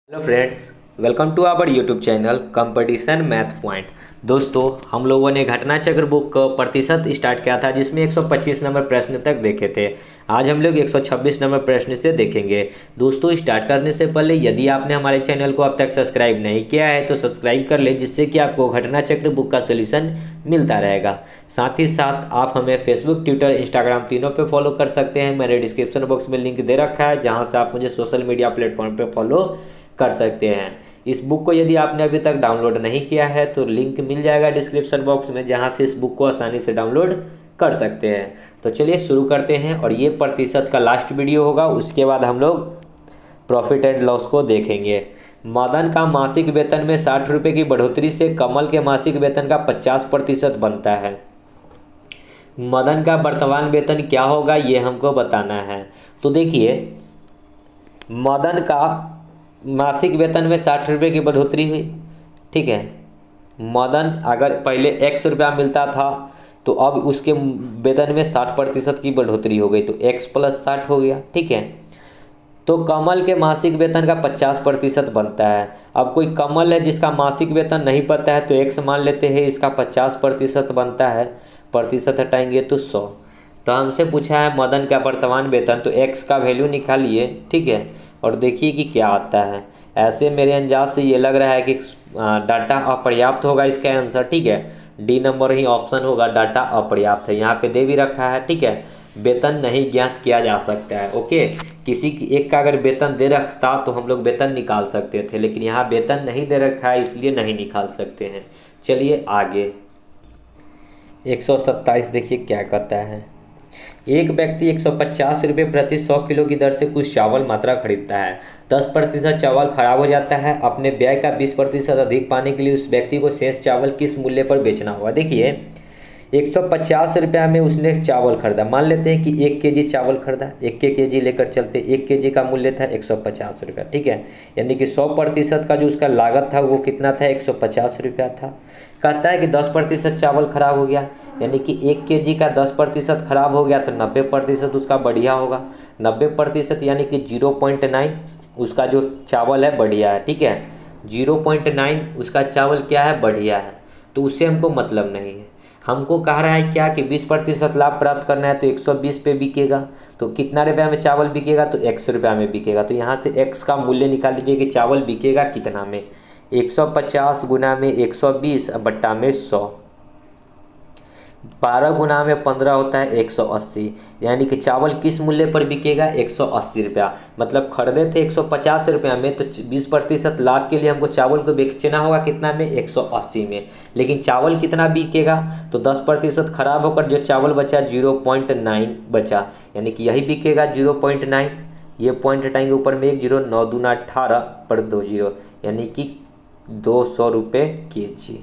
Hello friends, welcome to our YouTube channel competition math point. दोस्तों, हम लोगों ने घटना चक्र बुक का प्रतिशत स्टार्ट किया था जिसमें 125 नंबर प्रश्न तक देखे थे। आज हम लोग 126 नंबर प्रश्न से देखेंगे। दोस्तों, स्टार्ट करने से पहले यदि आपने हमारे चैनल को अब तक सब्सक्राइब नहीं किया है तो सब्सक्राइब कर ले, जिससे कि आपको घटना चक्र बुक का सोल्यूशन मिलता रहेगा। साथ ही साथ आप हमें फेसबुक, ट्विटर, इंस्टाग्राम तीनों पे फॉलो कर सकते हैं। मैंने डिस्क्रिप्शन बॉक्स में लिंक दे रखा है जहाँ से आप मुझे सोशल मीडिया प्लेटफॉर्म पर फॉलो कर सकते हैं। इस बुक को यदि आपने अभी तक डाउनलोड नहीं किया है तो लिंक मिल जाएगा डिस्क्रिप्शन बॉक्स में, जहां से इस बुक को आसानी से डाउनलोड कर सकते हैं। तो चलिए शुरू करते हैं, और ये प्रतिशत का लास्ट वीडियो होगा। उसके बाद हम लोग प्रॉफिट एंड लॉस को देखेंगे। मदन का मासिक वेतन में 60 रुपये की बढ़ोतरी से कमल के मासिक वेतन का 50% बनता है। मदन का वर्तमान वेतन क्या होगा ये हमको बताना है। तो देखिए, मदन का मासिक वेतन में 60 रुपये की बढ़ोतरी हुई, ठीक है। मदन अगर पहले x रुपया मिलता था तो अब उसके वेतन में 60% की बढ़ोतरी हो गई, तो x + 60 हो गया, ठीक है। तो कमल के मासिक वेतन का 50% बनता है। अब कोई कमल है जिसका मासिक वेतन नहीं पता है तो x मान लेते हैं, इसका 50% बनता है। प्रतिशत हटाएंगे तो 100। तो हमसे पूछा है मदन का वर्तमान वेतन, तो x का वैल्यू निकालिए, ठीक है, और देखिए कि क्या आता है। ऐसे मेरे अंदाज से ये लग रहा है कि डाटा अपर्याप्त होगा इसका आंसर, ठीक है। डी नंबर ही ऑप्शन होगा, डाटा अपर्याप्त है। यहाँ पे दे भी रखा है, ठीक है। वेतन नहीं ज्ञात किया जा सकता है, ओके। किसी की एक का अगर वेतन दे रखता तो हम लोग वेतन निकाल सकते थे, लेकिन यहाँ वेतन नहीं दे रखा है इसलिए नहीं निकाल सकते हैं। चलिए आगे 127 देखिए क्या कहता है। एक व्यक्ति 150 रुपये प्रति 100 किलो की दर से कुछ चावल मात्रा खरीदता है। 10% चावल खराब हो जाता है। अपने व्यय का 20% अधिक पाने के लिए उस व्यक्ति को शेष चावल किस मूल्य पर बेचना होगा। देखिए, 150 रुपया में उसने चावल खरीदा। मान लेते हैं कि 1 kg चावल खरीदा, 1 kg लेकर चलते। 1 kg का मूल्य था 150 रुपया, ठीक है। यानी कि 100% का जो उसका लागत था वो कितना था, 150 रुपया था। कहता है कि 10% चावल खराब हो गया, यानी कि 1 kg का 10% खराब हो गया तो 90% उसका बढ़िया होगा। 90% यानी कि 0.9 उसका जो चावल है बढ़िया है, ठीक है। 0.9 उसका चावल क्या है, बढ़िया है। तो उससे हमको मतलब नहीं है। हमको कह रहा है क्या कि 20% लाभ प्राप्त करना है, तो 120 पे बिकेगा। तो कितना रुपया में चावल बिकेगा, तो 100 रुपया में बिकेगा। तो यहाँ से x का मूल्य निकाल लीजिए कि चावल बिकेगा कितना में। 150 गुना में 120 बट्टा में 100, 12 गुना में 15 होता है 180। यानी कि चावल किस मूल्य पर बिकेगा, 180 रुपया। मतलब खरीदे थे 150 रुपया में, तो 20% लाभ के लिए हमको चावल को बेचना होगा कितना में, 180 में। लेकिन चावल कितना बिकेगा, तो 10% खराब होकर जो चावल बचा 0.9 बचा, यानी कि यही बिकेगा 0.9। ये पॉइंट हटाएंगे, ऊपर में 1 0, 9 दूना 18 पर 2 0, यानी कि 200 रुपये kg,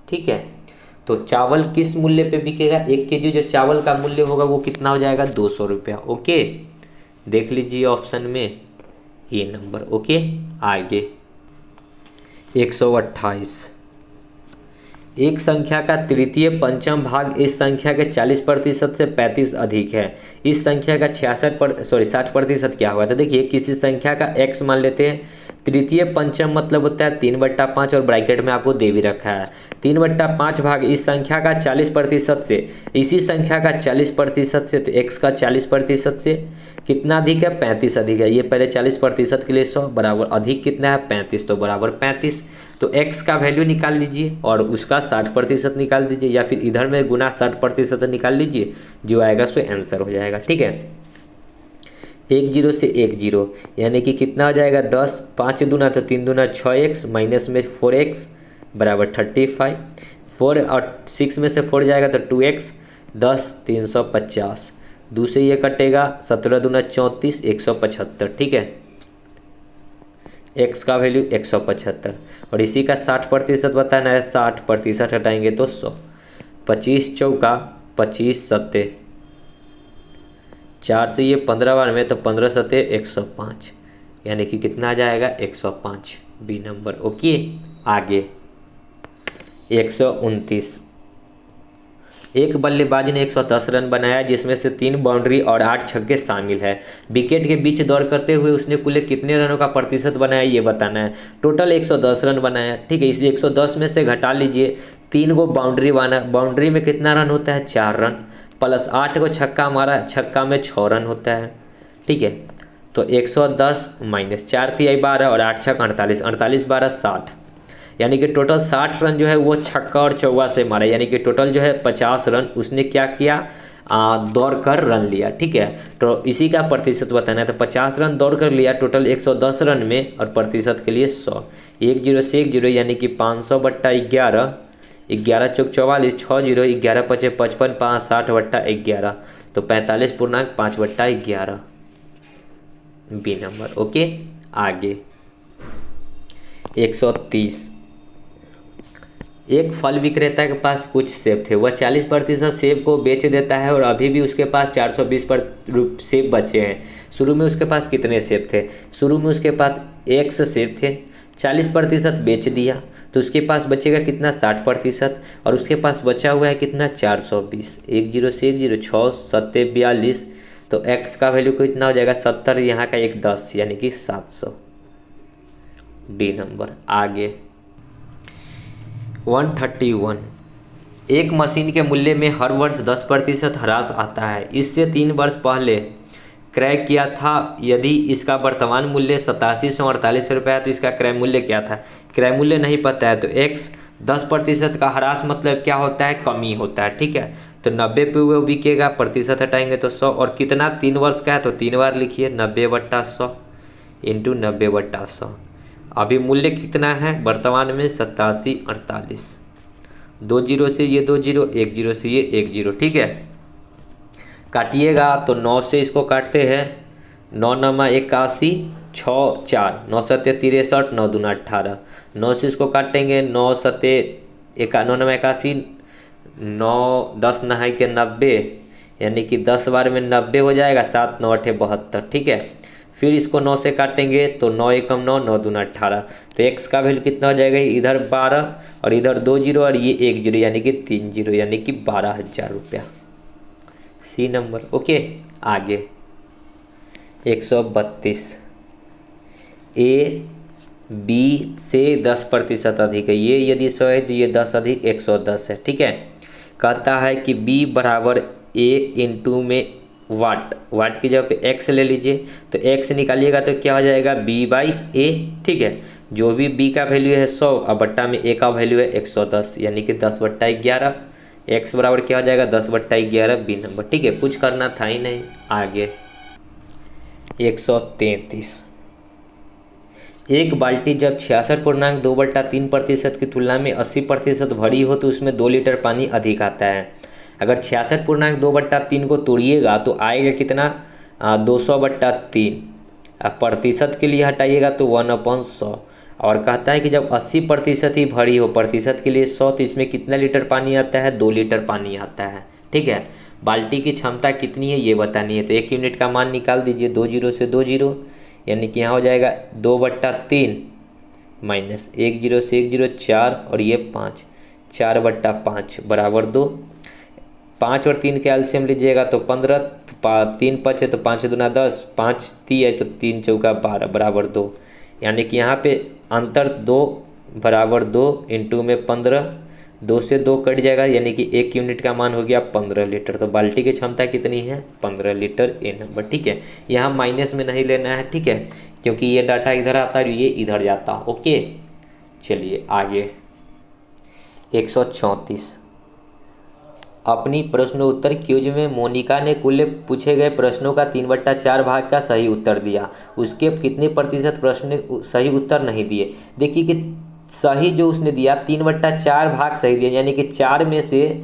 ठीक है। तो चावल किस मूल्य पे बिकेगा, 1 kg जो चावल का मूल्य होगा वो कितना हो जाएगा, 200 रुपया, ओके। देख लीजिए ऑप्शन में ये नंबर, ओके। आगे 128। एक संख्या का तृतीय पंचम भाग इस संख्या के 40% से 35 अधिक है। इस संख्या का 60% क्या होगा। तो देखिए, किसी संख्या का x मान लेते हैं। तृतीय पंचम मतलब होता है 3/5, और ब्रैकेट में आपको दे भी रखा है। 3/5 भाग इस संख्या का 40% से, इसी संख्या का 40% से, तो x का 40% से कितना अधिक है, 35 अधिक है। ये पहले 40% के लिए 100 बराबर अधिक कितना है, 35, तो बराबर 35। तो x का वैल्यू निकाल लीजिए और उसका 60% निकाल दीजिए, या फिर इधर में गुना 60% निकाल लीजिए, जो आएगा सो आंसर हो जाएगा, ठीक है। 1 0 से 1 0, यानी कि कितना हो जाएगा, 10, 5 दूना तो 3 दूना 6x, माइनस में 4x बराबर 35। 4 और 6 में से 4 जाएगा तो 2x, 10 350, 2 से ये कटेगा, 17 दूना 34, 175, ठीक है। x का वैल्यू 175, और इसी का 60% बताना है। 60% हटाएंगे तो 100। 25 चौका 25 सत्ते, 4 से ये 15 बार में, तो 15 सत्ते 105, यानी कि कितना आ जाएगा, 105, बी नंबर, ओके। आगे 129। एक बल्लेबाज ने 110 रन बनाया जिसमें से 3 बाउंड्री और 8 छक्के शामिल है। विकेट के बीच दौड़ करते हुए उसने कुल कितने रनों का प्रतिशत बनाया ये बताना है। टोटल 110 रन बनाया, ठीक है। इसलिए 110 में से घटा लीजिए 3 को बाउंड्री बना, बाउंड्री में कितना रन होता है 4 रन, प्लस 8 को छक्का मारा, छक्का में 6 रन होता है, ठीक है। तो 110 माइनस 4 तिहाई 12 और 8 छक्का 48, 48 12 60, यानी कि टोटल 60 रन जो है वो छक्का और चौवा से मारा, यानी कि टोटल जो है 50 रन उसने क्या किया, दौड़ कर रन लिया, ठीक है। तो इसी का प्रतिशत बताना है। तो 50 रन दौड़ कर लिया टोटल 110 रन में, और प्रतिशत के लिए 100, 10 से 10 यानी कि 500 बट्टा 11, 11 चौक 44, 6 0, 11 पचे 55, 5 60 बट्टा 11, तो 45.5 बट्टा 11 बी नंबर। ओके, आगे 130। एक फल विक्रेता के पास कुछ सेब थे, वह 40% सेब को बेच देता है और अभी भी उसके पास 420 सेब बचे हैं। शुरू में उसके पास कितने सेब थे? शुरू में उसके पास X सेब थे, 40% बेच दिया तो उसके पास बचेगा कितना, 60%, और उसके पास बचा हुआ है कितना, 420। 10 से 10, 6 7 42, तो X का वैल्यू कितना हो जाएगा 70, यहाँ का एक 10 यानी कि 700 डी नंबर। आगे 131। एक मशीन के मूल्य में हर वर्ष 10% ह्रास आता है। इससे 3 वर्ष पहले क्रय किया था। यदि इसका वर्तमान मूल्य 8748 रुपये है तो इसका क्रय मूल्य क्या था? क्रय मूल्य नहीं पता है तो x 10% का ह्रास मतलब क्या होता है, कमी होता है, ठीक है। तो 90 पे वो बिकेगा, प्रतिशत हटाएंगे तो 100, और कितना 3 वर्ष का है तो 3 बार लिखिए, 90/100 इंटू 90/100। अभी मूल्य कितना है वर्तमान में 8748, 2 0 से ये 2 0, 1 0 से ये 1 0, ठीक है। काटिएगा तो 9 से इसको काटते हैं, 9 9 81, 6 4, 9 7 63, 9 2 18, 9 से इसको काटेंगे, 9 7 9 9 81, 9 10 9 के 90, यानी कि 10 बार में 90 हो जाएगा, 7 9 8 72, ठीक है। फिर इसको 9 से काटेंगे तो 9 1 9, 9 2 18, तो x का वैल्यू कितना हो जाएगा, इधर 12 और इधर 2 0 और ये 1 0, यानी कि 3 0, यानी कि 12,000 रुपया, सी नंबर। ओके, आगे 132। ए बी से 10% अधिक है, ये यदि 100 है तो ये 10 अधिक 110 है, ठीक है। कहता है कि b बराबर a इंटू में वाट की जगह पे x ले लीजिए, तो x निकालिएगा तो क्या हो जाएगा b/a, ठीक है। जो भी b का वैल्यू है 100 और बट्टा में a का वैल्यू है 110, यानी कि 10/11, x बराबर क्या हो जाएगा 10/11 बी नंबर, ठीक है। कुछ करना था ही नहीं। आगे 133। एक बाल्टी जब 66.2/3% की तुलना में 80% भरी हो तो उसमें 2 लीटर पानी अधिक आता है। अगर 66.2/3 को तोड़िएगा तो आएगा कितना, 200/3। अब प्रतिशत के लिए हटाइएगा तो 1/100, और कहता है कि जब 80% ही भरी हो, प्रतिशत के लिए 100, तो इसमें कितना लीटर पानी आता है, 2 लीटर पानी आता है, ठीक है। बाल्टी की क्षमता कितनी है ये बतानी है, तो 1 यूनिट का मान निकाल दीजिए, 2 0 से 2 0, यानी कि यहाँ हो जाएगा 2/3 माइनस 1 0 से 1 0, 4 और ये 5, 4/5 बराबर 2। 5 और 3 के एलसीएम लीजिएगा तो 15, 3 5 है तो 5 दूना 10, 5 3 है तो 3 चौका 12 बराबर 2, यानी कि यहाँ पे अंतर 2 बराबर 2 इंटू में 15, 2 से 2 कट जाएगा, यानी कि 1 यूनिट का मान हो गया 15 लीटर। तो बाल्टी की क्षमता कितनी है, 15 लीटर, ए नंबर, ठीक है। यहाँ माइनस में नहीं लेना है, ठीक है, क्योंकि ये डाटा इधर आता है, ये इधर जाता। ओके, चलिए आगे 134। अपनी प्रश्न उत्तर क्यूज में मोनिका ने कुल पूछे गए प्रश्नों का 3/4 भाग का सही उत्तर दिया। उसके कितने प्रतिशत प्रश्न सही उत्तर नहीं दिए? देखिए कि सही जो उसने दिया 3/4 भाग सही दिया, यानी कि 4 में से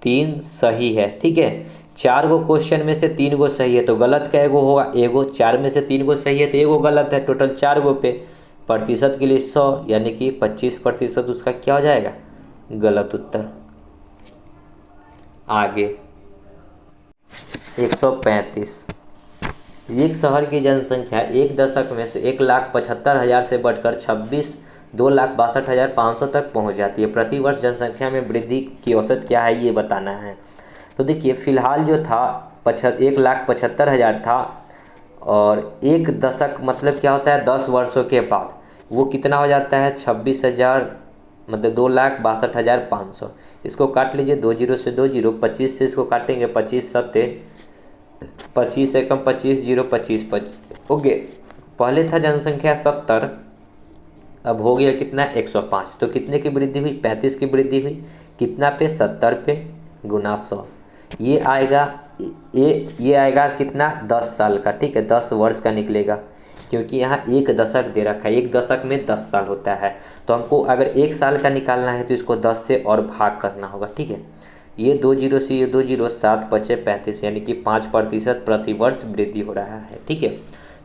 3 सही है, ठीक है। 4 गो क्वेश्चन में से 3 गो सही है, तो गलत क्या एगो होगा, एगो। 4 में से 3 गो सही है तो एगो गलत है, टोटल 4 गो पे। प्रतिशत के लिए 100, यानी कि 25% उसका क्या हो जाएगा, गलत उत्तर। आगे 135। एक शहर की जनसंख्या एक दशक में से 1,75,000 से बढ़कर 26 2,62,500 तक पहुंच जाती है। प्रति वर्ष जनसंख्या में वृद्धि की औसत क्या है ये बताना है। तो देखिए फ़िलहाल जो था 1,75,000 था, और एक दशक मतलब क्या होता है 10 वर्षों के बाद वो कितना हो जाता है 26,000, मतलब 2,62,500। इसको काट लीजिए, 2 जीरो से 2 जीरो, 25 से इसको काटेंगे, 25 सत्ते 25 एकम 25 जीरो 25 ओके। पहले था जनसंख्या 70, अब हो गया कितना 105। तो कितने की वृद्धि हुई 35 की वृद्धि हुई। कितना पे 70 पे गुना 100, ये आएगा ये आएगा कितना 10 साल का, ठीक है 10 वर्ष का निकलेगा, क्योंकि यहाँ एक दशक दे रखा है, एक दशक में 10 साल होता है। तो हमको अगर एक साल का निकालना है तो इसको 10 से और भाग करना होगा, ठीक है। ये 2 जीरो से ये 2 जीरो, 7 पचे 35, यानी कि 5% प्रति वर्ष वृद्धि हो रहा है, ठीक है।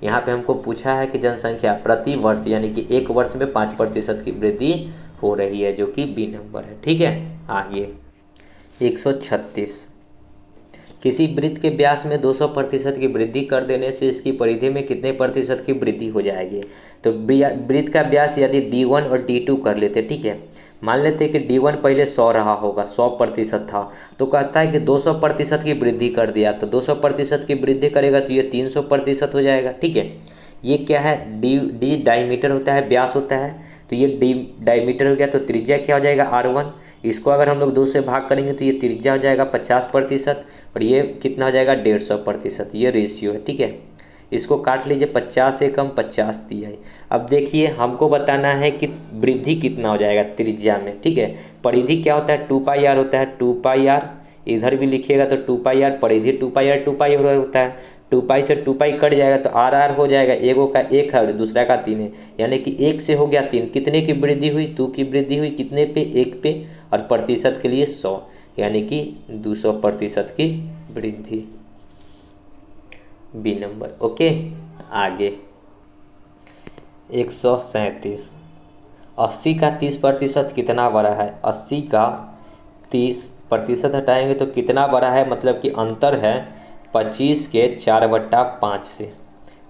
यहाँ पे हमको पूछा है कि जनसंख्या प्रति वर्ष यानी कि एक वर्ष में 5% की वृद्धि हो रही है, जो कि बी नंबर है, ठीक है। आगे 136, किसी वृत्त के व्यास में 200% की वृद्धि कर देने से इसकी परिधि में कितने प्रतिशत की वृद्धि हो जाएगी। तो वृत्त का व्यास यदि D1 और D2 कर लेते, ठीक है। मान लेते हैं कि D1 पहले 100 रहा होगा, 100% था, तो कहता है कि 200% की वृद्धि कर दिया, तो 200% की वृद्धि करेगा तो ये 300% हो जाएगा, ठीक है। ये क्या है डी डायमीटर होता है, व्यास होता है, तो ये डी डायमीटर हो गया। तो त्रिज्या क्या हो जाएगा R1, इसको अगर हम लोग 2 से भाग करेंगे तो ये त्रिज्या हो जाएगा 50%, और ये कितना हो जाएगा 150%, ये रेशियो है, ठीक है। इसको काट लीजिए, 50 एकम 50 तिहाई। अब देखिए हमको बताना है कि वृद्धि कितना हो जाएगा त्रिज्या में, ठीक है। परिधि क्या होता है 2πr होता है, 2πr इधर भी लिखिएगा तो 2πr, परिधि 2πr होता है। 2π से 2π कट जाएगा तो R हो जाएगा, एगो का 1 है और दूसरा का 3 है, यानी कि 1 से हो गया 3। कितने की वृद्धि हुई 2 की वृद्धि हुई, कितने पे 1 पे, और प्रतिशत के लिए 100, यानी कि 200% की वृद्धि, बी नंबर, ओके। आगे 137, 80 का 30% कितना बड़ा है। 80 का 30% हटाएंगे तो कितना बड़ा है, मतलब कि अंतर है 25 के 4/5 से।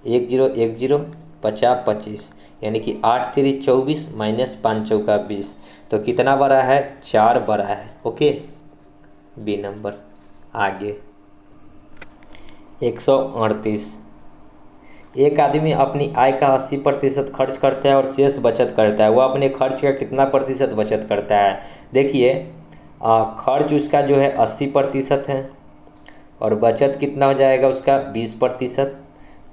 1 जीरो 1 जीरो 50 25, यानी कि 8 3 24 माइनस 5 चौका 20, तो कितना बड़ा है 4 बड़ा है, ओके, बी नंबर। आगे 138, एक आदमी अपनी आय का 80% खर्च करता है और शेष बचत करता है, वह अपने खर्च का कितना प्रतिशत बचत करता है। देखिए खर्च उसका जो है 80% है और बचत कितना हो जाएगा उसका 20%,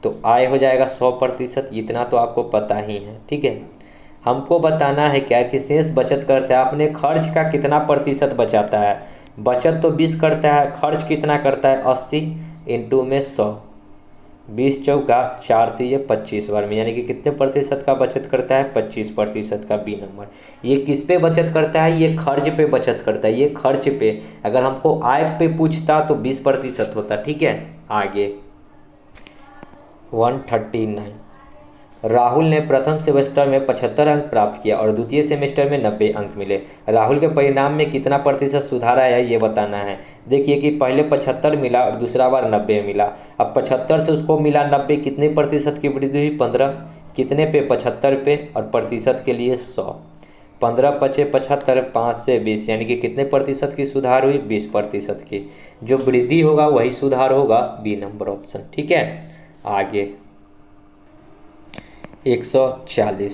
तो आय हो जाएगा 100%। इतना तो आपको पता ही है, ठीक है। हमको बताना है क्या कि शेष बचत करता है, अपने खर्च का कितना प्रतिशत बचाता है। बचत तो 20 करता है, खर्च कितना करता है 80 इंटू में 100, 20 चौका 4 से ये 25 बार में, यानी कि कितने प्रतिशत का बचत करता है 25% का, बी नंबर। ये किस पे बचत करता है, ये खर्च पे बचत करता है, ये खर्च पे। अगर हमको आय पे पूछता तो 20% होता, ठीक है। आगे 139, राहुल ने प्रथम सेमेस्टर में 75 अंक प्राप्त किया और द्वितीय सेमेस्टर में 90 अंक मिले। राहुल के परिणाम में कितना प्रतिशत सुधार आया ये बताना है। देखिए कि पहले 75 मिला और दूसरा बार 90 मिला। अब 75 से उसको मिला 90, कितने प्रतिशत की वृद्धि हुई 15, कितने पे 75 पे, और प्रतिशत के लिए 100, 15 पचे 75, 5 से 20, यानी कि कितने प्रतिशत की सुधार हुई 20% की। जो वृद्धि होगा वही सुधार होगा, बी नंबर ऑप्शन, ठीक है। आगे 140,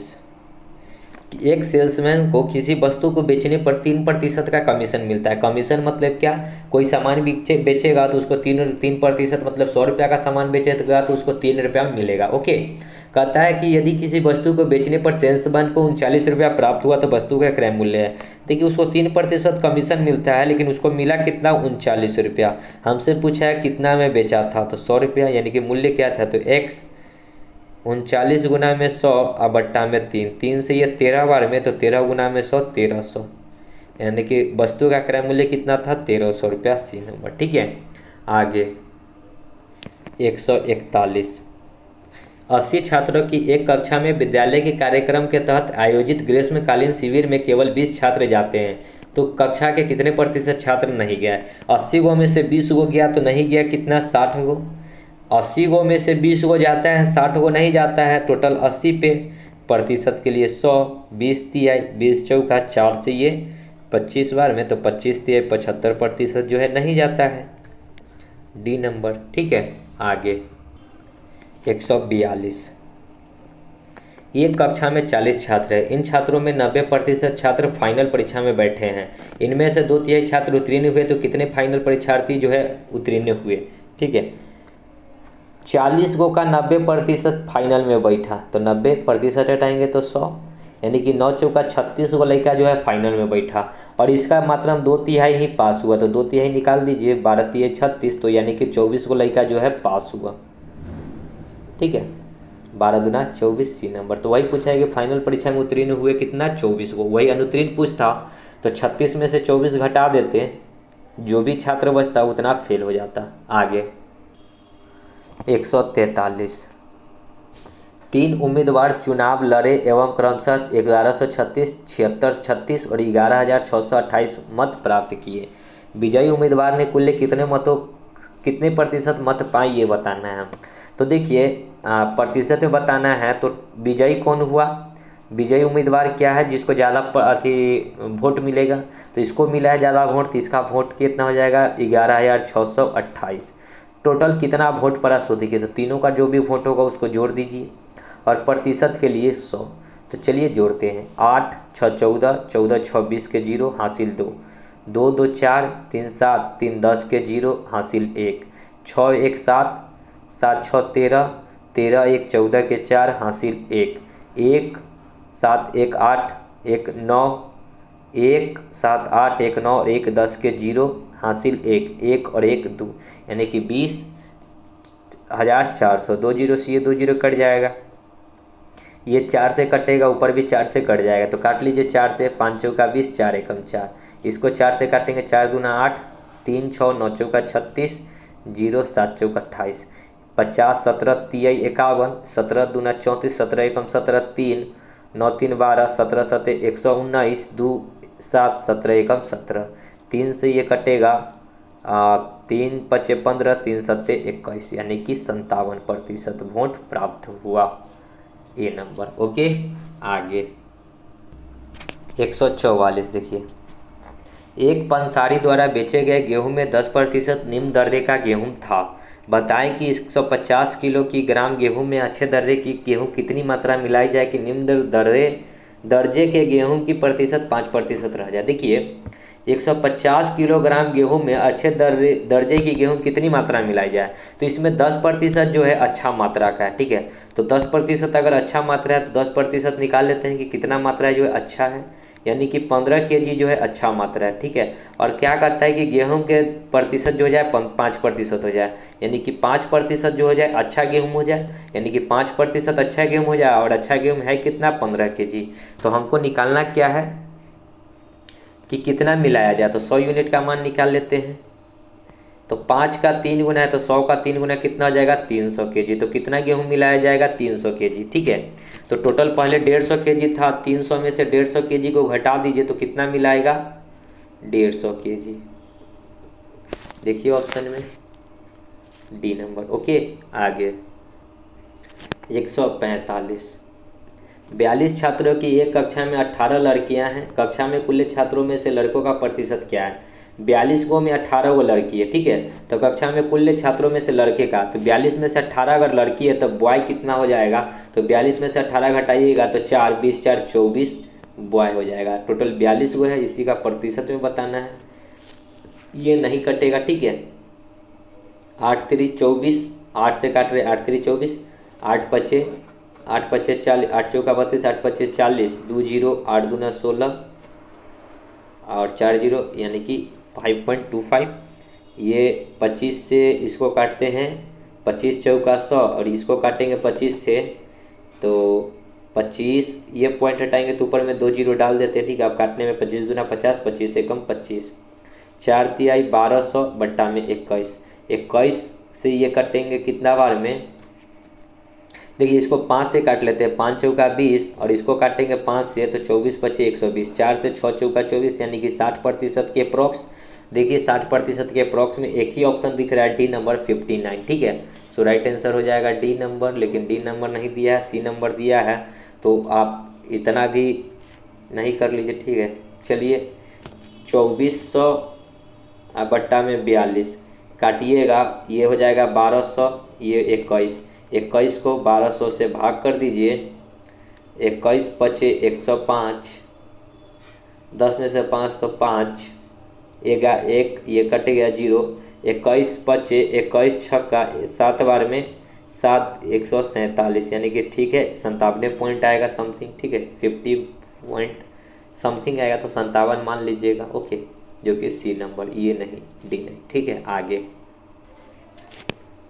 एक सेल्समैन को किसी वस्तु को बेचने पर 3% का कमीशन मिलता है। कमीशन मतलब क्या, कोई सामान बेचेगा तो उसको 3% मतलब 100 रुपया का सामान बेचेगा तो उसको 3 रुपया मिलेगा, ओके। कहता है कि यदि किसी वस्तु को बेचने पर सेल्समैन को 39 रुपया प्राप्त हुआ तो वस्तु का क्रय मूल्य है। देखिए उसको 3% कमीशन मिलता है, लेकिन उसको मिला कितना 39 रुपया। हमसे पूछा है कितना में बेचा था, तो 100 रुपया, यानी कि मूल्य क्या था, तो x 39 गुना में 100 और बट्टा में 3, 3 से ये 13 बार में, तो 13 गुना में 100 1300, यानी कि वस्तु का क्रय मूल्य कितना था 1300 रुपया, सी नंबर, ठीक है। आगे 141, 80 छात्रों की एक कक्षा में विद्यालय के कार्यक्रम के तहत आयोजित ग्रीष्मकालीन शिविर में केवल 20 छात्र जाते हैं, तो कक्षा के कितने प्रतिशत छात्र नहीं गए। 80 गो में से 20 गो गया तो नहीं गया, कितना 60 गो। 80 गो में से 20 गो जाता है, 60 गो नहीं जाता है, टोटल 80 पे प्रतिशत के लिए 100, 20 तिहाई, 20 चौका 4 से ये 25 बार में, तो 25 तिहाई 75% जो है नहीं जाता है, डी नंबर। ठीक है, आगे 142। एक कक्षा में 40 छात्र हैं। इन छात्रों में 90% छात्र फाइनल परीक्षा में बैठे हैं। इनमें से 2 तिहाई छात्र उत्तीर्ण हुए, तो कितने फाइनल परीक्षार्थी जो है उत्तीर्ण हुए? ठीक है, 40 गो का 90% फाइनल में बैठा, तो 90% हटाएंगे तो 100, यानी कि 9 चौका 36 गो लड़का जो है फाइनल में बैठा। और इसका मतलब 2 तिहाई ही पास हुआ, तो 2 तिहाई निकाल दीजिए, 12 तिहाई 36, तो यानी कि 24 गो लड़का जो है पास हुआ। ठीक है, 12 दूना 24, सी नंबर। तो वही पूछा है कि फाइनल परीक्षा में उत्तीर्ण हुए कितना? 24 को। वही अनुत्तीर्ण पूछता तो 36 में से 24 घटा देते, जो भी छात्र बचता उतना फेल हो जाता। आगे 143। 3 उम्मीदवार चुनाव लड़े एवं क्रमशः 1136, 7636 और 11628 मत प्राप्त किए। विजयी उम्मीदवार ने कुल कितने प्रतिशत मत पाए ये बताना है। तो देखिए प्रतिशत में बताना है, तो विजयी कौन हुआ? विजयी उम्मीदवार क्या है? जिसको ज़्यादा वोट मिलेगा, तो इसको मिला है ज़्यादा वोट, तो इसका वोट कितना हो जाएगा? 11628। टोटल कितना वोट पड़ा सो देखिए, तो तीनों का जो भी वोट होगा उसको जोड़ दीजिए, और प्रतिशत के लिए 100। तो चलिए जोड़ते हैं। 8 6 14, 14 26 के 0 हासिल 2, 2 2 4, 3 7, 3 10 के 0 हासिल 1, 6 1 7, 7 6 13, 13 1 14 के 4 हासिल 1, 1 7 1 8, 1 9, 1 7 8 1 9 और 1 10 के 0 हासिल 1, 1 और 1 2, यानी कि 20,400। 2 जीरो से ये 2 जीरो कट जाएगा, ये 4 से कटेगा, ऊपर भी 4 से कट जाएगा, तो काट लीजिए 4 से। 5 चौका 20, 4 एकम 4, इसको 4 से काटेंगे, 4 दूना 8, 3 6 9 चौका 36, 0 7 चौका 28, 50 17 तिहाई 51, 17 दूना 34, 17 एकम 17, 3 9 3 12, 17 7 119, 2 7 17 एकम 17, 3 से ये कटेगा 3 5 15, 3 7 21, यानी कि 57% वोट प्राप्त हुआ, ए नंबर। ओके, आगे 144। देखिए, एक पंसारी द्वारा बेचे गए गेहूं में 10% निम्न दर्जे का गेहूं था। बताएं कि 150 किलो की ग्राम गेहूं में अच्छे दर्जे की गेहूं कितनी मात्रा मिलाई जाए कि निम्न दर्जे के गेहूं की प्रतिशत 5% रह जाए। देखिए 150 किलोग्राम गेहूं में अच्छे दर्जे की गेहूं कितनी मात्रा मिलाई जाए, तो इसमें 10% जो है अच्छा मात्रा का है। ठीक है, तो 10% अगर अच्छा मात्रा है तो 10% निकाल लेते हैं कि कितना मात्रा जो है अच्छा है, यानी कि 15 kg जो है अच्छा मात्रा है। ठीक है, और क्या कहता है कि गेहूं के प्रतिशत जो हो जाए 5% हो जाए, यानी कि 5% जो हो जाए अच्छा गेहूं हो जाए, यानी कि 5% अच्छा गेहूं हो जाए, और अच्छा गेहूं है कितना? 15 kg। तो हमको निकालना क्या है कि कितना मिलाया जाए, तो 100 यूनिट का मान निकाल लेते हैं। तो 5 का 3 गुना है, तो 100 का 3 गुना कितना हो जाएगा? 300 kg। तो कितना गेहूं मिलाया जाएगा? 300 kg। ठीक है, तो टोटल पहले 150 kg था, 300 में से 150 kg को घटा दीजिए, तो कितना मिलाएगा? 150 kg। देखिए ऑप्शन में डी नंबर। ओके, आगे 145। 42 छात्रों की एक कक्षा में 18 लड़कियां हैं। कक्षा में कुल छात्रों में से लड़कों का प्रतिशत क्या है? 42 गो में 18 गो लड़की है। ठीक है, तो कक्षा में कुल छात्रों में से लड़के का, तो 42 में से 18 अगर लड़की है तो बॉय कितना हो जाएगा? तो 42 में से 18 घटाइएगा तो 4 20 4 24 बॉय हो जाएगा। टोटल 42 गो है, इसी का प्रतिशत में बताना है, ये नहीं कटेगा। ठीक है, 8 3 24, 8 से काट रहे, 8 3 24, 8 5 8 5 40, 8 चौका 32, 8 5 40, 2 0, 8 दूना 16 और 4 0, यानी कि 5.25। ये 25 से इसको काटते हैं, 25 चौका 100, और इसको काटेंगे 25 से, तो 25 ये पॉइंट हटाएंगे तो ऊपर में 2 जीरो डाल देते हैं। ठीक है, अब काटने में 25 दूना 50, 25 से कम 25, 4 तिहाई 1200 बट्टा में 21, 21 से ये काटेंगे कितना बार में? देखिए इसको 5 से काट लेते हैं, 5 चौका 20, और इसको काटेंगे 5 से, तो 24 25 120, 4 से 6 चौका 24, यानी कि 60% के अप्रॉक्स। देखिए 60% के अप्रॉक्स में एक ही ऑप्शन दिख रहा है, डी नंबर 59। ठीक है, सो राइट आंसर हो जाएगा डी नंबर, लेकिन डी नंबर नहीं दिया है, सी नंबर दिया है। तो आप इतना भी नहीं कर लीजिए, ठीक है। चलिए 2400 बट्टा में 42 काटिएगा, ये हो जाएगा 1200, ये 21, 21 को 1200 से भाग कर दीजिए, 21 पचे 105, 10 में से 5 तो 5, एक ये कट गया 0, 21 पचे 21 छक्का 7 बार में 7, 147, यानी कि ठीक है 57 पॉइंट आएगा समथिंग, ठीक है 50 पॉइंट समथिंग आएगा, तो 57 मान लीजिएगा, ओके, जो कि सी नंबर, ये नहीं डी नहीं, ठीक है। आगे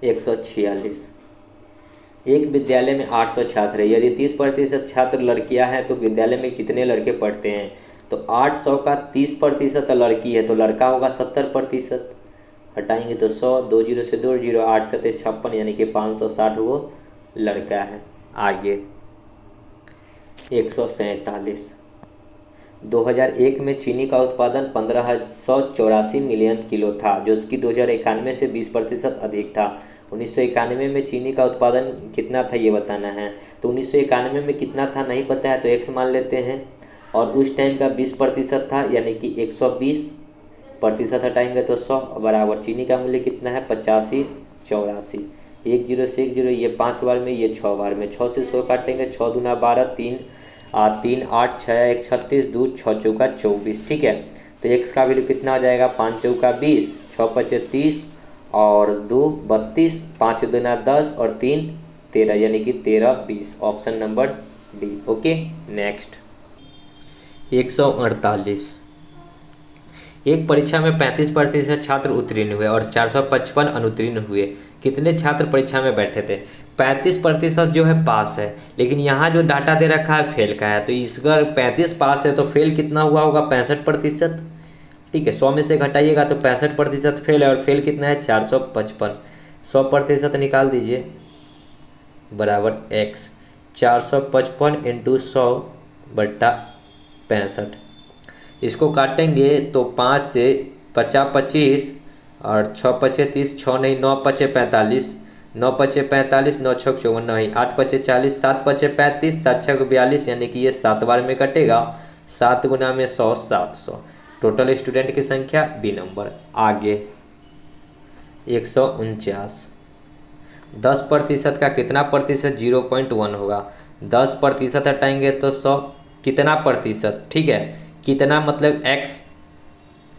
146, एक विद्यालय में 800 छात्र है, यदि 30% छात्र लड़कियां हैं तो विद्यालय में कितने लड़के पढ़ते हैं? तो 800 का 30% लड़की है तो लड़का होगा 70%, हटाएंगे तो 100, 2 जीरो से 2 जीरो, 8 से 56, यानी कि 560 वो लड़का है। आगे 147, 2001 में चीनी का उत्पादन 1584 मिलियन किलो था, जो कि 2091 से 20% अधिक था। 1991 में चीनी का उत्पादन कितना था ये बताना है। तो 1991 में कितना था नहीं पता है तो x मान लेते हैं, और उस टाइम का 20% था, यानी कि 120% हटाएंगे तो 100 बराबर चीनी का मूल्य कितना है 8584। 1 जीरो से 1 जीरो, ये 5 बार में, ये 6 बार में, 6 से इसको काटेंगे, 6 दूना 12, 3 8 6 1 36, 2 6 चौका 24, ठीक है। तो x का वैल्यू कितना हो जाएगा 5 चौका 20, 6 पचे 30 और 2 32, 5 दूना 10 और 3 13, यानी कि 13 20, option number D, okay. Next 148, एक परीक्षा में 35% छात्र उत्तीर्ण हुए और 455 अनुत्तीर्ण हुए, कितने छात्र परीक्षा में बैठे थे? 35% जो है पास है, लेकिन यहाँ जो डाटा दे रखा है फेल का है, तो इसका 35 पास है तो फेल कितना हुआ होगा 65%, ठीक है। 100 में से घटाइएगा तो 65% फेल है, और फेल कितना है 455, 100% निकाल दीजिए बराबर x, 455 इंटू 100 बट्टा 65, इसको काटेंगे तो 5 से 50 25 और 6 पचे 30, 6 नहीं 9 पचे 45, 9 पचे 45, 9 छक 54 नहीं, 8 पचे 40, 7 पचे 35, 7 छक 42, यानी कि ये 7 बार में कटेगा, 7 गुना में 100 700, टोटल स्टूडेंट की संख्या बी नंबर। आगे 149, 10% का कितना प्रतिशत 0.1 होगा? 10% हटाएंगे तो 100, कितना प्रतिशत, ठीक है, कितना मतलब x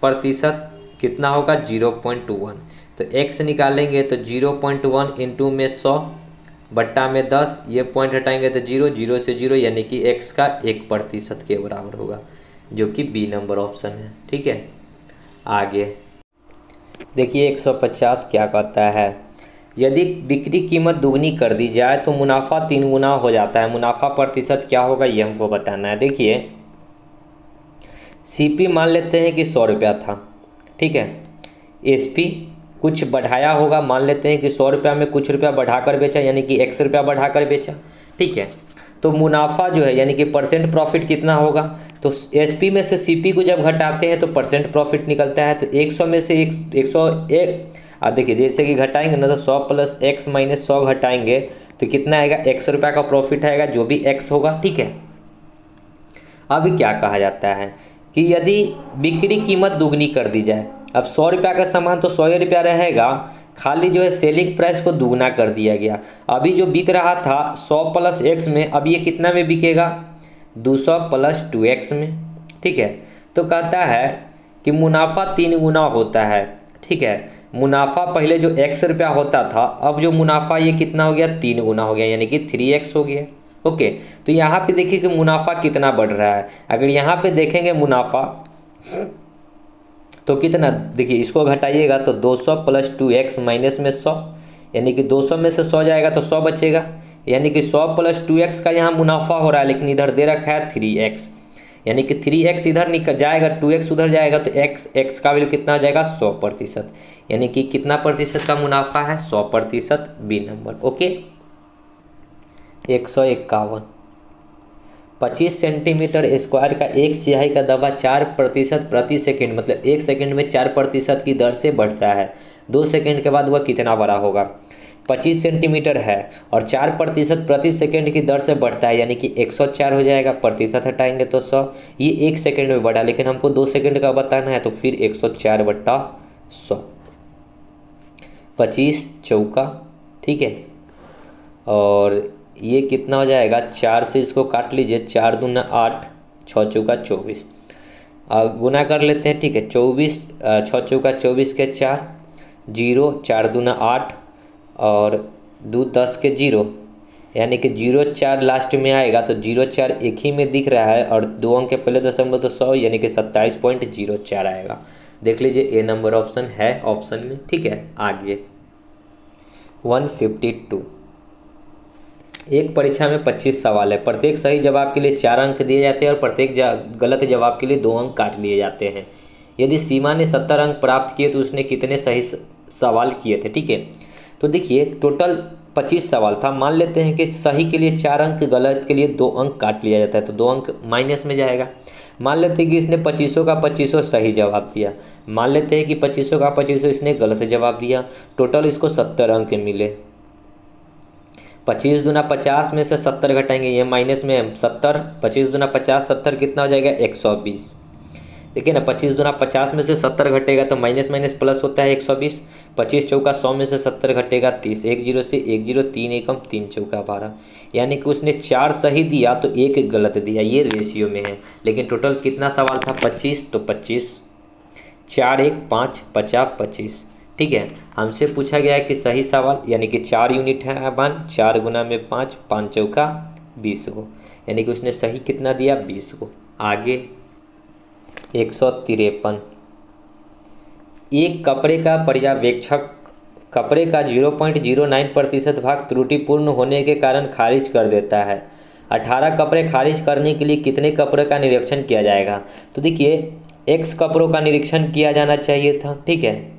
प्रतिशत कितना होगा 0.1, तो x निकालेंगे तो 0.1 इंटू में 100 बट्टा में 10, ये पॉइंट हटाएंगे तो 0, 0 से 0, यानी कि x का 1% के बराबर होगा, जो कि बी नंबर ऑप्शन है, ठीक है। आगे देखिए 150 क्या कहता है, यदि बिक्री कीमत दुगनी कर दी जाए तो मुनाफा 3 गुना हो जाता है, मुनाफा प्रतिशत क्या होगा ये हमको बताना है। देखिए सीपी मान लेते हैं कि 100 रुपया था, ठीक है, एसपी कुछ बढ़ाया होगा, मान लेते हैं कि 100 रुपया में कुछ रुपया बढ़ाकर बेचा, यानी कि 100 रुपया बढ़ाकर बेचा, ठीक है। तो मुनाफा जो है यानी कि परसेंट प्रॉफिट कितना होगा, तो एसपी में से सीपी को जब घटाते हैं तो परसेंट प्रॉफिट निकलता है, तो 100 में से 101, अब देखिए जैसे कि घटाएंगे ना तो 100 प्लस x माइनस 100 घटाएंगे तो कितना आएगा 100 रुपया का प्रॉफिट आएगा, जो भी x होगा, ठीक है। अब क्या कहा जाता है कि यदि बिक्री कीमत दुगनी कर दी जाए, अब 100 रुपया का सामान तो 100 रुपया रहेगा, खाली जो है सेलिंग प्राइस को दुगना कर दिया गया, अभी जो बिक रहा था 100 प्लस x में, अब ये कितना में बिकेगा 200 प्लस 2x में, ठीक है। तो कहता है कि मुनाफा 3 गुना होता है, ठीक है, मुनाफा पहले जो 100 रुपया होता था, अब जो मुनाफा ये कितना हो गया 3 गुना हो गया, यानी कि 3x हो गया, ओके। तो यहाँ पे देखिए कि मुनाफा कितना बढ़ रहा है, अगर यहाँ पे देखेंगे मुनाफा तो कितना, देखिए इसको घटाइएगा तो 200 प्लस 2x माइनस में 100, यानी कि 200 में से 100 जाएगा तो 100 बचेगा, यानी कि 100 प्लस 2x का यहाँ मुनाफा हो रहा है, लेकिन इधर दे रखा है 3x, यानी कि 3x इधर निकल जाएगा, 2x उधर जाएगा तो x का वैल्यू कितना आ जाएगा 100%, यानी कि कितना प्रतिशत का मुनाफा है 100%, B number, okay. 151, 25 centimetre square का एक स्याही का दबाव 4% प्रति सेकंड, मतलब 1 सेकंड में 4% की दर से बढ़ता है, 2 सेकंड के बाद वह कितना बड़ा होगा? 25 सेंटीमीटर है और 4% प्रति सेकंड की दर से बढ़ता है, यानी कि 104 हो जाएगा। प्रतिशत हटाएंगे तो 100। ये 1 सेकंड में बढ़ा, लेकिन हमको 2 सेकंड का बताना है, तो फिर 104/100। 25 चौका, ठीक है। और ये कितना हो जाएगा, 4 से इसको काट लीजिए, 4 दूना 8, 6 चौका 24। गुना कर लेते हैं, ठीक है। 24 6 चौका 24 के 4, 0, 4 दूना 8 और 2 10 के 0, यानी कि 04 लास्ट में आएगा, तो 04 एक ही में दिख रहा है और 2 अंक के पहले दशमलव तो 100, यानी कि 27.04 आएगा। देख लीजिए ए नंबर ऑप्शन है ऑप्शन में, ठीक है। आगे 152। एक परीक्षा में 25 सवाल है, प्रत्येक सही जवाब के लिए 4 अंक दिए जाते हैं और प्रत्येक गलत जवाब के लिए 2 अंक काट लिए जाते हैं। यदि सीमा ने 70 अंक प्राप्त किए तो उसने कितने सही सवाल किए थे, ठीक है। तो देखिए टोटल 25 सवाल था, मान लेते हैं कि सही के लिए 4 अंक, गलत के लिए 2 अंक काट लिया जाता है, तो 2 अंक माइनस में जाएगा। मान लेते हैं कि इसने 25 का 25 सही जवाब दिया, मान लेते हैं कि 25 का 25 इसने गलत जवाब दिया, टोटल इसको 70 अंक मिले। 25 दूना 50 में से 70 घटाएंगे, ये माइनस में 70, 25 दूना 50, 70 कितना हो जाएगा, 120। देखिए ना, 25 दूना 50 में से 70 घटेगा तो माइनस माइनस प्लस होता है 120। 25 चौका 100 में से 70 घटेगा 30, 1 0 से 1 0, 3 एकम 3 चौका 12, यानी कि उसने 4 सही दिया तो 1 गलत दिया, ये रेशियो में है। लेकिन टोटल कितना सवाल था, 25, तो 25, 4 1 5 50 25, ठीक है। हमसे पूछा गया है कि सही सवाल, यानी कि 4 यूनिट है अपन, 4 गुना में 5, 5 चौका 20 को, यानी कि उसने सही कितना दिया, 20 को। आगे 153। एक कपड़े का पर्यवेक्षक कपड़े का 0.09% भाग त्रुटिपूर्ण होने के कारण खारिज कर देता है। 18 कपड़े खारिज करने के लिए कितने कपड़े का निरीक्षण किया जाएगा। तो देखिए x कपड़ों का निरीक्षण किया जाना चाहिए था, ठीक है,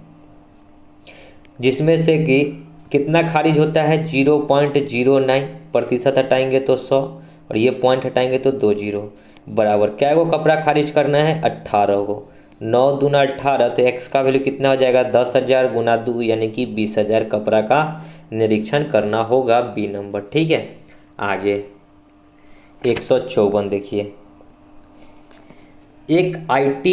जिसमें से कि कितना खारिज होता है, 0.09%, हटाएंगे तो 100 और ये पॉइंट हटाएंगे तो 2 0 बराबर क्या को कपड़ा खारिज करना है, 18 को। 9 दूना 18, तो x का वैल्यू कितना हो जाएगा, 10,000 गुना 2, यानी कि 20,000 कपड़ा का निरीक्षण करना होगा, बी नंबर, ठीक है। आगे 154। देखिए एक IT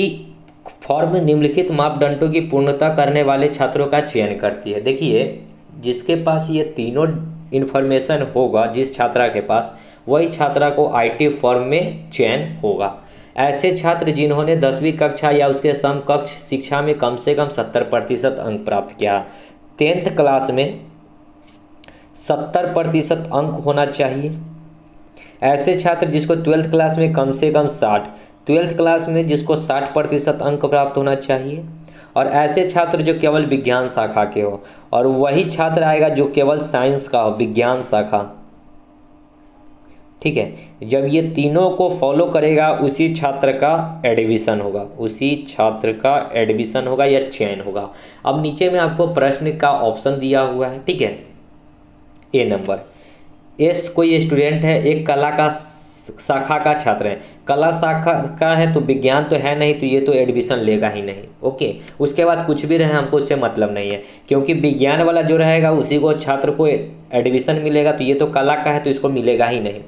फॉर्म निम्नलिखित मापदंडों की पूर्णता करने वाले छात्रों का चयन करती है। देखिए जिसके पास ये तीनों इन्फॉर्मेशन होगा, जिस छात्रा के पास, वही छात्रा को IT फॉर्म में चयन होगा। ऐसे छात्र जिन्होंने 10वीं कक्षा या उसके समकक्ष शिक्षा में कम से कम 70% अंक प्राप्त किया। 10th क्लास में 70% अंक होना चाहिए। ऐसे छात्र जिसको 12th क्लास में कम से कम 60, 12th क्लास में जिसको 60% अंक प्राप्त होना चाहिए। और ऐसे छात्र जो केवल विज्ञान शाखा के हो, और वही छात्र आएगा जो केवल साइंस का हो, विज्ञान शाखा, ठीक है। जब ये तीनों को फॉलो करेगा उसी छात्र का एडमिशन होगा, उसी छात्र का एडमिशन होगा या चयन होगा। अब नीचे में आपको प्रश्न का ऑप्शन दिया हुआ है, ठीक है। ए नंबर, एस कोई स्टूडेंट है, एक कला का शाखा का छात्र है, कला शाखा का है तो विज्ञान तो है नहीं, तो ये तो एडमिशन लेगा ही नहीं, ओके। उसके बाद कुछ भी रहे हमको उससे मतलब नहीं है, क्योंकि विज्ञान वाला जो रहेगा उसी को छात्र को एडमिशन मिलेगा, तो ये तो कला का है तो इसको मिलेगा ही नहीं।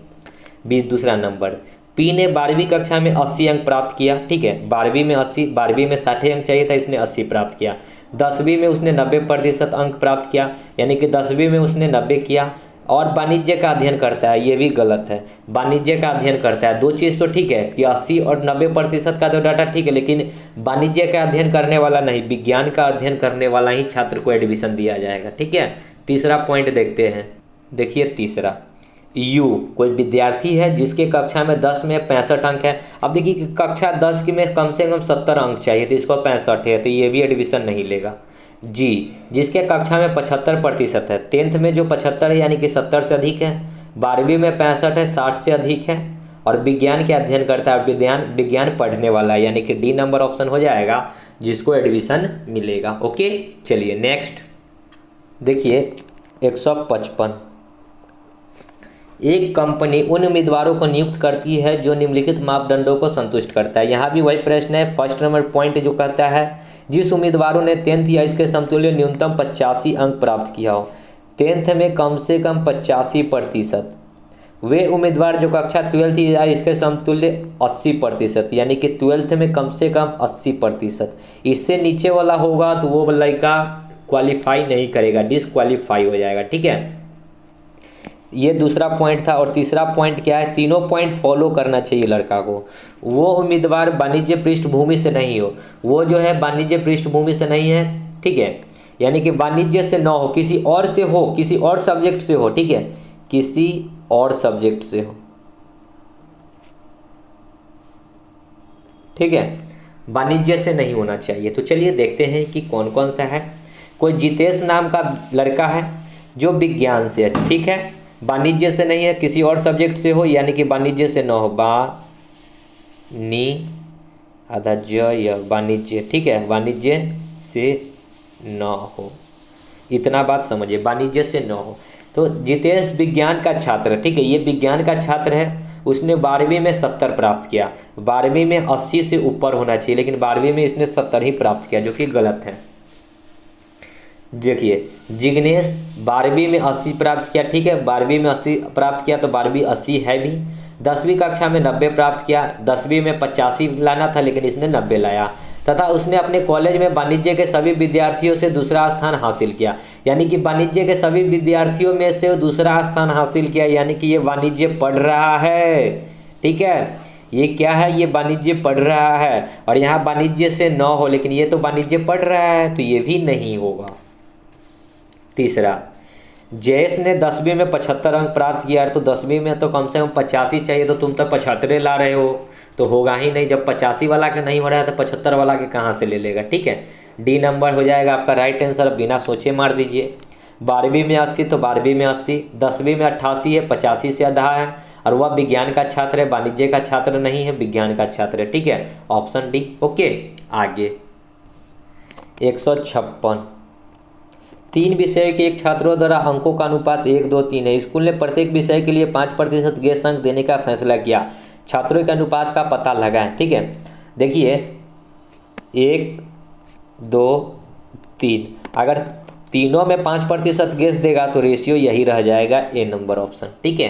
20 दूसरा नंबर, पी ने 12वीं कक्षा में 80 अंक प्राप्त किया, ठीक है। 12वीं में 80, 12वीं में 60 अंक चाहिए था, इसने 80 प्राप्त किया। 10वीं में उसने 90% अंक प्राप्त किया, यानी कि 10वीं में उसने 90 किया। और वाणिज्य का अध्ययन करता है, ये भी गलत है, वाणिज्य का अध्ययन करता है। दो चीज़ तो ठीक है कि 80 और 90% का तो डाटा ठीक है, लेकिन वाणिज्य का अध्ययन करने वाला नहीं, विज्ञान का अध्ययन करने वाला ही छात्र को एडमिशन दिया जाएगा, ठीक है। तीसरा पॉइंट देखते हैं। देखिए तीसरा, यू कोई विद्यार्थी है जिसके कक्षा में 10 में 65 अंक है। अब देखिए कि कक्षा 10 की में कम से कम 70 अंक चाहिए, तो इसको 65 है, तो ये भी एडमिशन नहीं लेगा। जी जिसके कक्षा में 75% है, 10th में जो 75 है यानी कि 70 से अधिक है, 12वीं में 65 है, 60 से अधिक है, और विज्ञान के अध्ययन करता है, विज्ञान पढ़ने वाला है, यानी कि डी नंबर ऑप्शन हो जाएगा जिसको एडमिशन मिलेगा, ओके। चलिए नेक्स्ट देखिए 155। एक कंपनी उन उम्मीदवारों को नियुक्त करती है जो निम्नलिखित मापदंडों को संतुष्ट करता है। यहाँ भी वही प्रश्न है, फर्स्ट नंबर पॉइंट जो कहता है जिस उम्मीदवारों ने 10th या इसके समतुल्य न्यूनतम 85 अंक प्राप्त किया हो। 10th में कम से कम 85%, वे उम्मीदवार जो कक्षा 12th या इसके समतुल्य 80%, यानी कि 12th में कम से कम 80%। इससे नीचे वाला होगा तो वो लड़का क्वालिफाई नहीं करेगा, डिसक्वालीफाई हो जाएगा। ठीक है, ये दूसरा पॉइंट था। और तीसरा पॉइंट क्या है, तीनों पॉइंट फॉलो करना चाहिए लड़का को। वो उम्मीदवार वाणिज्य पृष्ठभूमि से नहीं हो, वो जो है वाणिज्य पृष्ठभूमि से नहीं है। ठीक है, यानी कि वाणिज्य से ना हो, किसी और से हो, किसी और सब्जेक्ट से हो। ठीक है, किसी और सब्जेक्ट से हो। ठीक है, वाणिज्य से नहीं होना चाहिए। तो चलिए देखते हैं कि कौन कौन सा है। कोई जितेश नाम का लड़का है जो विज्ञान से है। ठीक है, वाणिज्य से नहीं है, किसी और सब्जेक्ट से हो, यानी कि वाणिज्य से न हो। वाणिज्य। ठीक है, वाणिज्य से न हो, इतना बात समझिए, वाणिज्य से न हो। तो जितेश विज्ञान का छात्र है। ठीक है, ये विज्ञान का छात्र है। उसने 12वीं में 70 प्राप्त किया। 12वीं में 80 से ऊपर होना चाहिए, लेकिन 12वीं में इसने 70 ही प्राप्त किया, जो कि गलत है। देखिए, जिग्नेश 12वीं में 80 प्राप्त किया। ठीक है, 12वीं में 80 प्राप्त किया तो 12वीं 80 है भी। 10वीं कक्षा में 90 प्राप्त किया। 10वीं में 85 लाना था, लेकिन इसने 90 लाया। तथा उसने अपने कॉलेज में वाणिज्य के सभी विद्यार्थियों से दूसरा स्थान हासिल किया, यानी कि वाणिज्य के सभी विद्यार्थियों में से दूसरा स्थान हासिल किया, यानी कि ये वाणिज्य पढ़ रहा है। ठीक है, ये क्या है, ये वाणिज्य पढ़ रहा है। और यहाँ वाणिज्य से न हो, लेकिन ये तो वाणिज्य पढ़ रहा है, तो ये भी नहीं होगा। तीसरा, जयेश ने 10वीं में 75 अंक प्राप्त किया। तो 10वीं में तो कम से कम 85 चाहिए, तो तुम तो 75 ला रहे हो, तो होगा ही नहीं। जब 85 वाला के नहीं हो रहा है तो 75 वाला के कहाँ से ले लेगा। ठीक है, डी नंबर हो जाएगा आपका राइट आंसर, बिना सोचे मार दीजिए। 12वीं में 80 तो 12वीं में 80, 10वीं में 88 है, 85 से आधा है। और वह विज्ञान का छात्र है, वाणिज्य का छात्र नहीं है, विज्ञान का छात्र है। ठीक है, ऑप्शन डी। ओके, आगे 156, 3 विषय के एक छात्रों द्वारा अंकों का अनुपात 1, 2, 3 है। स्कूल ने प्रत्येक विषय के लिए 5% गेस्ट अंक देने का फैसला किया। छात्रों के अनुपात का पता लगाएं। ठीक है, देखिए 1, 2, 3, अगर तीनों में 5% गेस्ट देगा तो रेशियो यही रह जाएगा, ए नंबर ऑप्शन। ठीक है,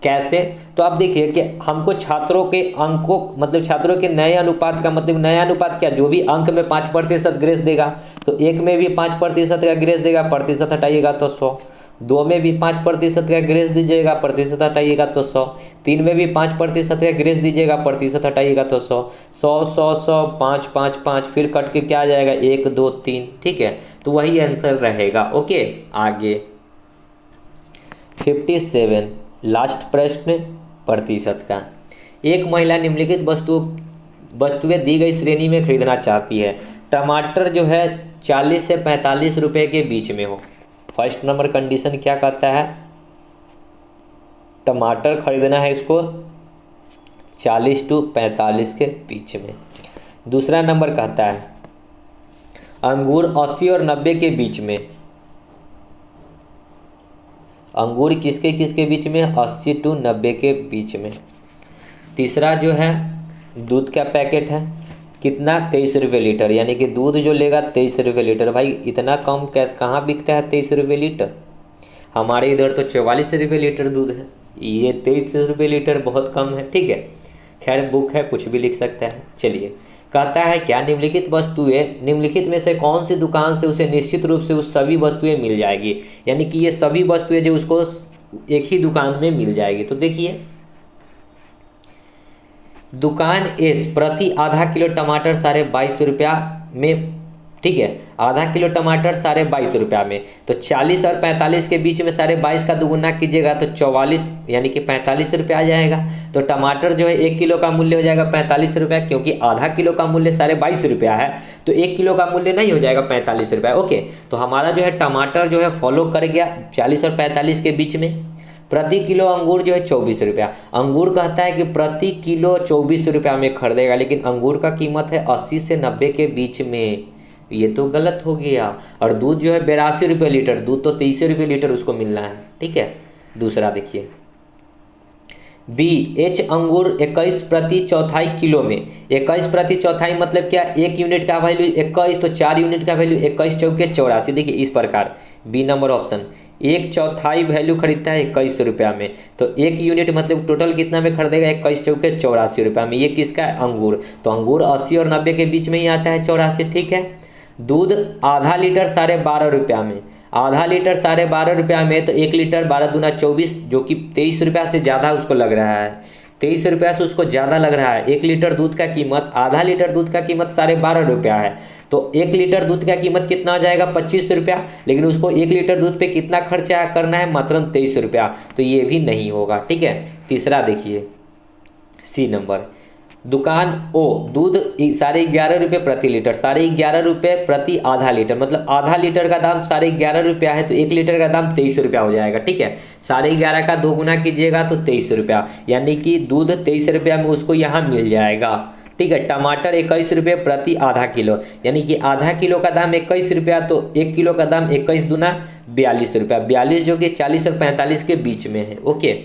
कैसे, तो आप देखिए कि हमको छात्रों के अंकों, मतलब छात्रों के नए अनुपात का मतलब, नया अनुपात क्या, जो भी अंक में 5% ग्रेस देगा तो एक में भी 5% का ग्रेस देगा, प्रतिशत हटाइएगा तो 100। 2 में भी 5% का ग्रेस दीजिएगा, प्रतिशत हटाइएगा तो 100। 3 में भी 5% का ग्रेस दीजिएगा, प्रतिशत हटाइएगा तो 100। 100 100 100 5 5 5, फिर कट के क्या आ जाएगा, 1 2 3। ठीक है, तो वही आंसर रहेगा। ओके, आगे 57, लास्ट प्रश्न प्रतिशत का। एक महिला निम्नलिखित वस्तुएं दी गई श्रेणी में खरीदना चाहती है। टमाटर जो है 40 से 45 रुपए के बीच में हो। फर्स्ट नंबर कंडीशन क्या कहता है, टमाटर खरीदना है इसको 40 से 45 के बीच में। दूसरा नंबर कहता है अंगूर 80 और 90 के बीच में। अंगूर किसके किसके बीच में, 80 से 90 के बीच में। तीसरा जो है दूध का पैकेट है, कितना, 23 रुपये लीटर, यानी कि दूध जो लेगा 23 रुपये लीटर। भाई इतना कम कैसे, कहाँ बिकता है 23 रुपये लीटर, हमारे इधर तो 44 रुपये लीटर दूध है, ये 23 रुपये लीटर बहुत कम है। ठीक है, खैर बुक है, कुछ भी लिख सकता है। चलिए, कहता है क्या, निम्नलिखित में से कौन सी दुकान से उसे निश्चित रूप से उस सभी वस्तुएं मिल जाएगी, यानी कि ये सभी वस्तुएं जो उसको एक ही दुकान में मिल जाएगी। तो देखिए, दुकान एस प्रति आधा किलो टमाटर 22.5 रुपया में। ठीक है, आधा किलो टमाटर 22.5 रुपया में। तो 40 और 45 के बीच में 22.5 का दुगुना कीजिएगा तो 44, यानी कि 45 रुपया आ जाएगा। तो टमाटर जो है 1 किलो का मूल्य हो जाएगा 45 रुपया, क्योंकि आधा किलो का मूल्य 22.5 रुपया है, तो 1 किलो का मूल्य नहीं हो जाएगा 45 रुपया। ओके, तो हमारा जो है टमाटर जो है फॉलो कर गया 40 और 45 के बीच में। प्रति किलो अंगूर जो है 24 रुपया। अंगूर कहता है कि प्रति किलो 24 रुपया में खरीदेगा, लेकिन अंगूर का कीमत है 80 से 90 के बीच में, ये तो गलत हो गया। और दूध जो है 82 रुपये लीटर, दूध तो 23 रुपये लीटर उसको मिलना है। ठीक है, दूसरा देखिए बी एच अंगूर 21 प्रति चौथाई किलो में। 21 प्रति चौथाई मतलब क्या, 1 यूनिट का वैल्यू 21 तो 4 यूनिट का वैल्यू 21 चौके 84। देखिए इस प्रकार बी नंबर ऑप्शन, 1/4 वैल्यू खरीदता है 21 रुपया में, तो 1 यूनिट मतलब टोटल कितना में खरीदेगा, 21 चौके 84 रुपया में। ये किसका है, अंगूर। तो अंगूर 80 और 90 के बीच में ही आता है 84, ठीक है। दूध आधा लीटर 12.5 रुपया में, आधा लीटर 12.5 रुपया में, तो 1 लीटर 12 दूना 24, जो कि 23 रुपया से ज़्यादा उसको लग रहा है, 23 रुपया से उसको ज़्यादा लग रहा है। 1 लीटर दूध का कीमत, आधा लीटर दूध का कीमत 12.5 रुपया है, तो 1 लीटर दूध का कीमत कितना आ जाएगा, 25 रुपया, लेकिन उसको 1 लीटर दूध पे कितना खर्चा करना है, मात्र 23 रुपया, तो ये भी नहीं होगा, ठीक है। तीसरा देखिए सी नंबर, दुकान ओ दूध 11.5 प्रति लीटर, 11.5 प्रति आधा लीटर, मतलब आधा लीटर का दाम 11.5 रुपया है, तो 1 लीटर का दाम 23 रुपया हो जाएगा, ठीक है। 11.5 का 2 गुना कीजिएगा तो 23 रुपया, यानी कि दूध 23 रुपया में उसको यहाँ मिल जाएगा, ठीक है। टमाटर 21 रुपये प्रति आधा किलो, यानी कि आधा किलो का दाम 21 रुपया, तो 1 किलो का दाम 21 दूना 42 रुपया, 42 जो कि 40 और 45 के बीच में है, ओके।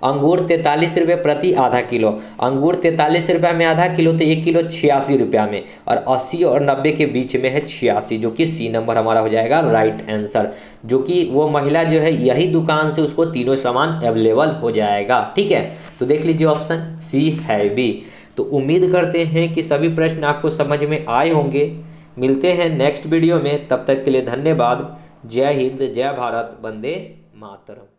अंगूर 43 रुपये प्रति आधा किलो, अंगूर 43 रुपया में आधा किलो, तो 1 किलो 86 रुपया में, और 80 और 90 के बीच में है 86, जो कि सी नंबर हमारा हो जाएगा राइट आंसर, जो कि वो महिला जो है यही दुकान से उसको तीनों सामान अवेलेबल हो जाएगा, ठीक है। तो देख लीजिए ऑप्शन सी है बी। तो उम्मीद करते हैं कि सभी प्रश्न आपको समझ में आए होंगे। मिलते हैं नेक्स्ट वीडियो में, तब तक के लिए धन्यवाद। जय हिंद, जय भारत, वंदे मातरम।